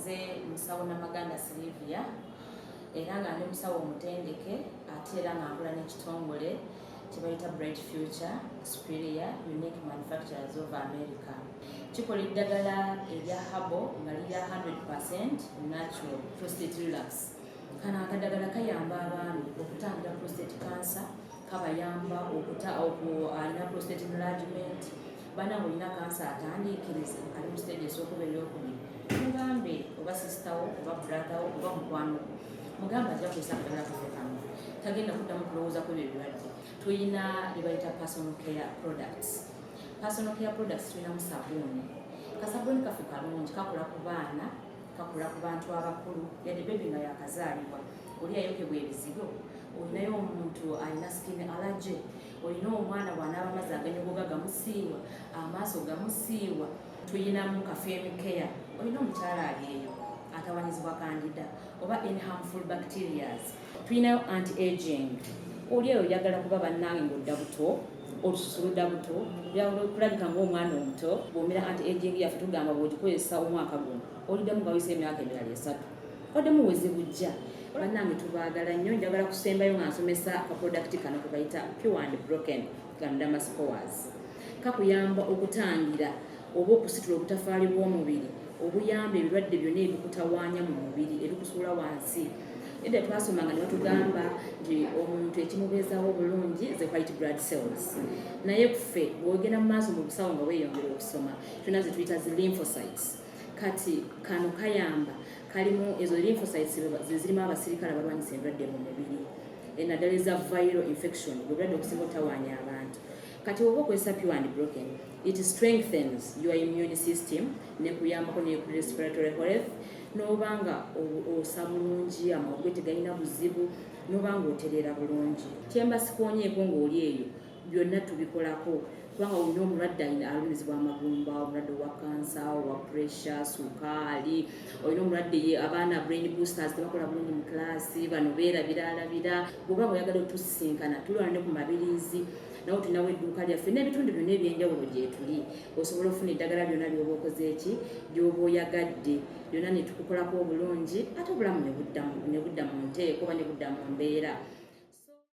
nze Musawo Namaganda Sylivia era nga ndi musawo omutendeke ate era nga nkola n'ekitongole kye bayita Bright Future Superior Unique Manufacturers of America. Kikola eddagala erya habo nga lirya 100% natural prostate relax. Kano akadagala kayamba abaami okutangira prostate cancer, kabayamba alina prostate enlargement, bana olina cancer atandikirize ali mu stage esookuba ey'okubiri, mugambe oba sisitawo oba brotherwo oba mukwano mugamba ajja kukozesa akadagala kaffe kano tagenda kuddamu kulowooza ku ebyo ebirwadde. Tuyina bye bayita personal care products. Personal care products tuyinamu sabuuni. Kasabuuni kaffe kalungi, kakola ku baana, kakola ku bantu abakulu, yadde bebi nga yakazaalibwa oli ayokebwa ebizigo, olinayo omuntu alina skin allergy, olina omwana bw'anaaba amazzi aganyogoga gamusiiwa, amaaso gamusiiwa. Tuyinamu kafemi care, olina omukyala ali eyo atawanyizibwa kandida oba any harmful bacterias. Tuyinayo anti-aging, oli eyo oyagala kuba bannange ng'odda buto, olususu ludda buto, kulabika ng'omwana omuto, bw'omera anti-aging yaffe tugamba bw'ogikozesa omwaka guno oliddamu nga wayise emyaka emirala 3 oddemu wezi bujja. Bannange tubaagala nnyo, njagala kusembayo nga nsomesa akaprodakiti kano ke bayita Pure and Broken gano Damascoas. Kakuyamba okutangira oba okusitula obutafaali bw'omubiri obuyamba ebirwadde byonna ebikutawaanya mu mubiri ebikusuula wansi. Edda twasomanga ne batugamba nti omuntu ekimubeezaawo obulungi ze white blood cells, naye kuffe bw'ogenda mu maaso mu busawo nga weeyongera okusoma tulina ze tuyita zi lymphocytes. Kati kano kayamba kalimu ezo lymphocytes zirimu abasirikale abalwanyisa endwadde mu mubiri, naddala eza viral infection obulwadde okusinga obutawaanya abantu. Kati oba okozesa Pure and Broken, it strengthens your immune system nekuyambako ne respiratory health, n'obanga osa bulungi, amawugwe tegalina buzibu, n'obanga otereera bulungi. Kyembasikonyeeko ng'oli eyo byonna tubikolako kubanga olina omulwadde alumizibwa amagumba, omulwadde owa kansa, owa pressure, sukaali, olina omulwadde abaana brain boosters tebakola bulungi mu klaasi, bano beerabiraalabira. Bw'oba oyagala otusinkana tulwana ne ku mabirizi, nawo tulinawo edduuka lyaffe n'ebitundu byonna ebyenjawulo gye tuli, osobola ofuna eddagala byonna by'oba okoze eki by'oba oyagadde, byonna ne tukukolako obulungi ate obulamu ne budda mu nteeko oba ne budda mu mbeera.